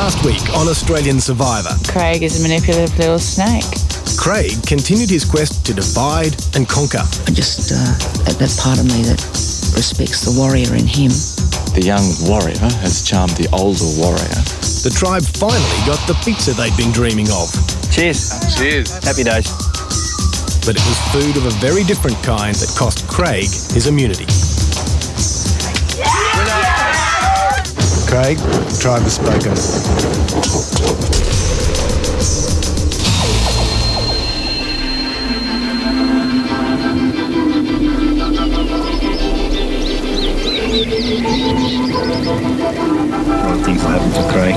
Last week on Australian Survivor, Craig is a manipulative little snake. Craig continued his quest to divide and conquer. I just, that part of me that respects the warrior in him. The young warrior has charmed the older warrior. The tribe finally got the pizza they'd been dreaming of. Cheers. Cheers. Happy days. But it was food of a very different kind that cost Craig his immunity. Craig, the tribe has spoken. A lot of things will happen to Craig.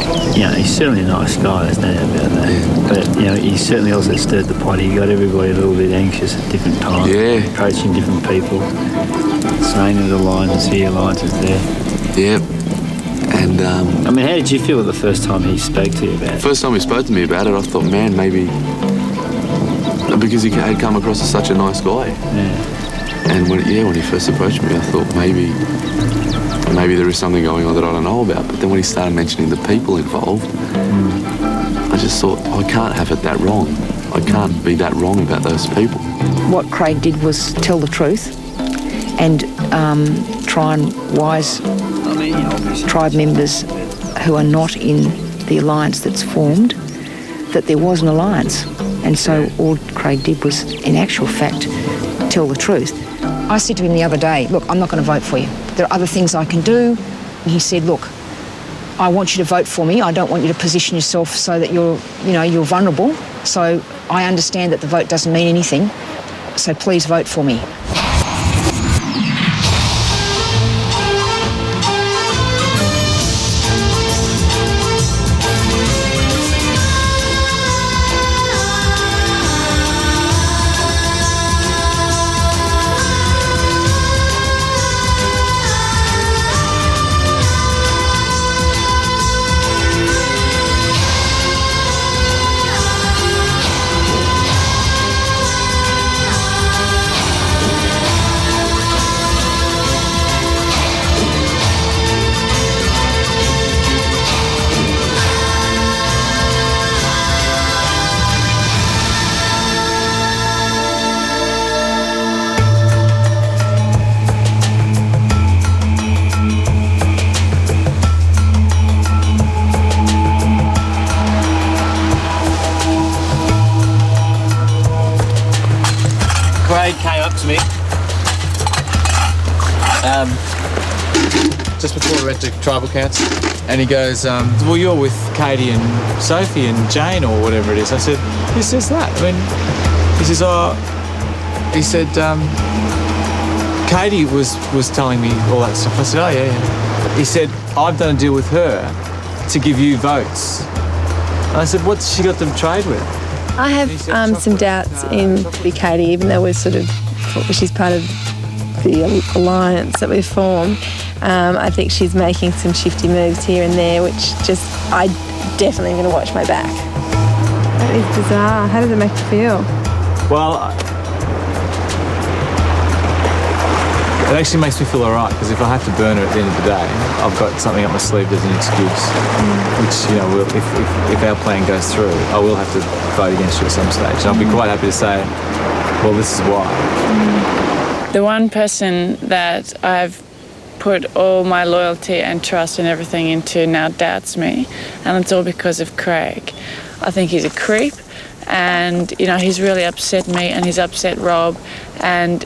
He's certainly a nice guy, there's no doubt about that. But, he certainly also stirred the pot. He got everybody a little bit anxious at different times. Yeah. Coaching different people. Saying to the alliances here, alliances there. Yeah. And, how did you feel the first time he spoke to you about it? First time he spoke to me about it, I thought, man, maybe... Because he had come across as such a nice guy. Yeah. And when he first approached me, I thought maybe there is something going on that I don't know about. But then when he started mentioning the people involved, I just thought, I can't have it that wrong. I can't be that wrong about those people. What Craig did was tell the truth and try and wise tribe members who are not in the alliance that's formed that there was an alliance. And so all Craig did was, in actual fact, tell the truth. I said to him the other day, look, I'm not going to vote for you. There are other things I can do. And he said, look, I want you to vote for me. I don't want you to position yourself so that you're vulnerable. So I understand that the vote doesn't mean anything. So please vote for me. Craig came up to me just before we went to tribal council, and he goes, well, you're with Katie and Sophie and Jane or whatever it is. I said, who says that? He says, Katie was telling me all that stuff. I said, oh, yeah. He said, I've done a deal with her to give you votes. And I said, what's she got to trade with? I have some doubts in Katie, even though she's part of the alliance that we've formed. I think she's making some shifty moves here and there, which I definitely am going to watch my back. That is bizarre. How does it make you feel? Well, it actually makes me feel all right, because if I have to burn her at the end of the day, I've got something up my sleeve as an excuse, which, if our plan goes through, I will have to vote against her at some stage. And I'll be quite happy to say, well, this is why. The one person that I've put all my loyalty and trust and everything into now doubts me, and it's all because of Craig. I think he's a creep, and, he's really upset me and he's upset Rob, and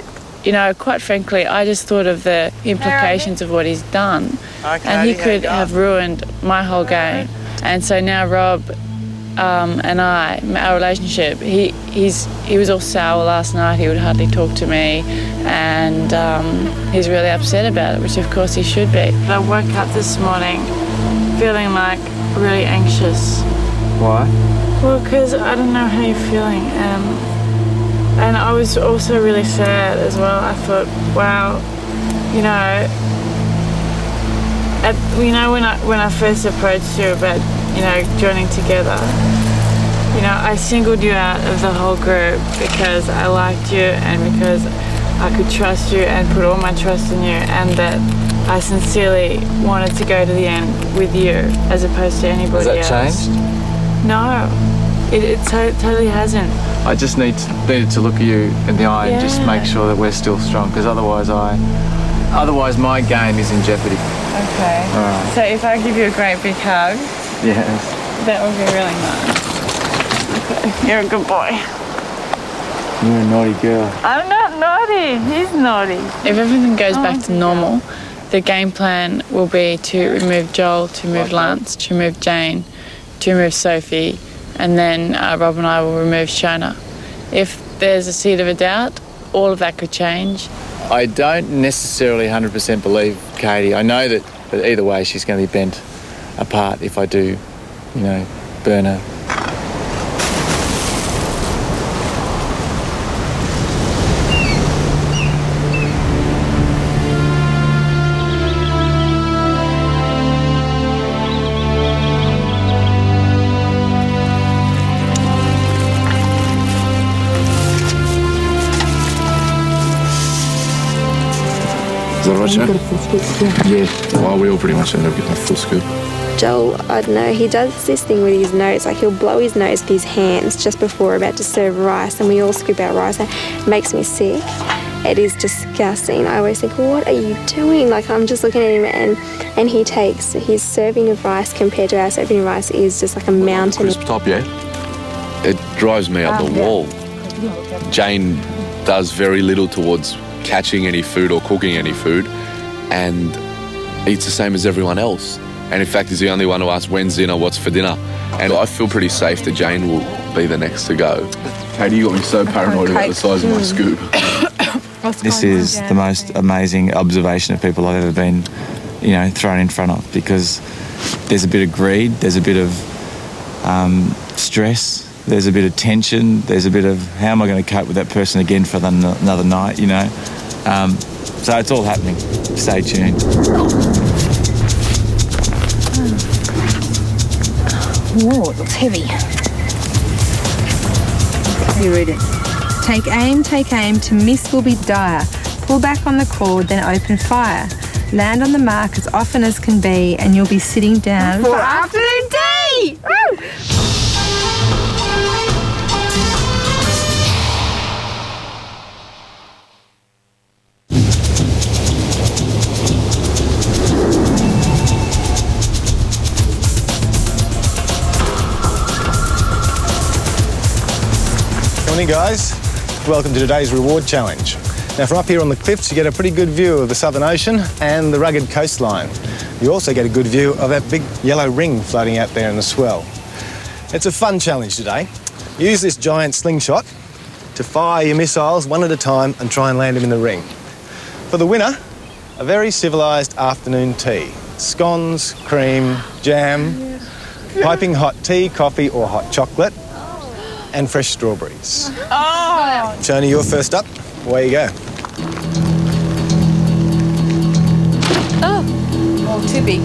quite frankly, I just thought of the implications of what he's done. And he could have ruined my whole game. And so now Rob and our relationship, he was all sour last night. He would hardly talk to me. And he's really upset about it, which of course he should be. I woke up this morning feeling really anxious. Why? Well, because I don't know how you're feeling. And I was also really sad as well. I thought, wow, when I first approached you about, joining together, I singled you out of the whole group because I liked you and because I could trust you and put all my trust in you, and that I sincerely wanted to go to the end with you as opposed to anybody else. Has that changed? No, it totally hasn't. I just needed to look at you in the eye and just make sure that we're still strong, because otherwise my game is in jeopardy. Okay. All right. So if I give you a great big hug, Yes. that would be really nice. Okay. You're a good boy. You're a naughty girl. I'm not naughty. He's naughty. If everything goes back to normal, the game plan will be to remove Joel, to remove Lance, to remove Jane, to remove Sophie, and then Rob and I will remove Shona. If there's a seed of a doubt, all of that could change. I don't necessarily 100% believe Katie. I know that either way she's going to be bent apart if I do, burn her. Is that right, Shane? You've got a full scoop, Yeah. Well, we all pretty much end up getting a full scoop. Joel, I don't know, he does this thing with his nose, like he'll blow his nose with his hands just before we're about to serve rice, and we all scoop our rice, and it makes me sick. It is disgusting. I always think, what are you doing? Like, I'm just looking at him, and he takes his serving of rice compared to our serving of rice is just like a mountain. Crisp top, yeah? It drives me up the wall. Jane does very little towards catching any food or cooking any food, and eats the same as everyone else. And in fact, he's the only one who asks when's dinner, what's for dinner. And I feel pretty safe that Jane will be the next to go. Katie, you got me so paranoid about the size of my scoop. This is the most amazing observation of people I've ever been, thrown in front of, because there's a bit of greed, there's a bit of stress, there's a bit of tension, there's a bit of how am I going to cope with that person again for another night, So it's all happening. Stay tuned. Whoa, it looks heavy. You read it. Take aim, to miss will be dire. Pull back on the cord, then open fire. Land on the mark as often as can be, and you'll be sitting down for afternoon tea! Woo! Morning, guys. Welcome to today's reward challenge. Now, from up here on the cliffs, you get a pretty good view of the Southern Ocean and the rugged coastline. You also get a good view of that big yellow ring floating out there in the swell. It's a fun challenge today. Use this giant slingshot to fire your missiles one at a time and try and land them in the ring. For the winner, a very civilised afternoon tea. Scones, cream, jam, piping hot tea, coffee or hot chocolate, and fresh strawberries. Oh! Shona, you're first up. Away you go. Oh, too big.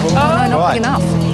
Oh, no, not big enough.